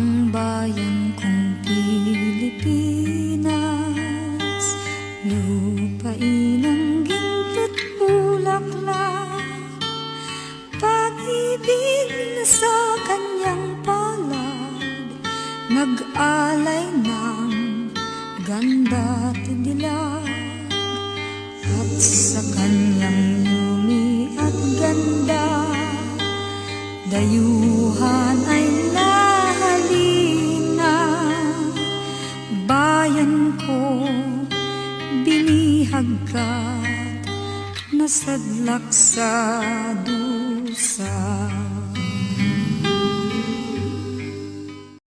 Ang bayan kong Pilipinas, lupain ng ginto't bulaklak, pag-ibig na sa kanyang palad, nag-alay ng ganda't dilag. At sa kanyang yumi at ganda, dayuhan ay nahalina. Bayan ko, binihagkat, nasadlak sa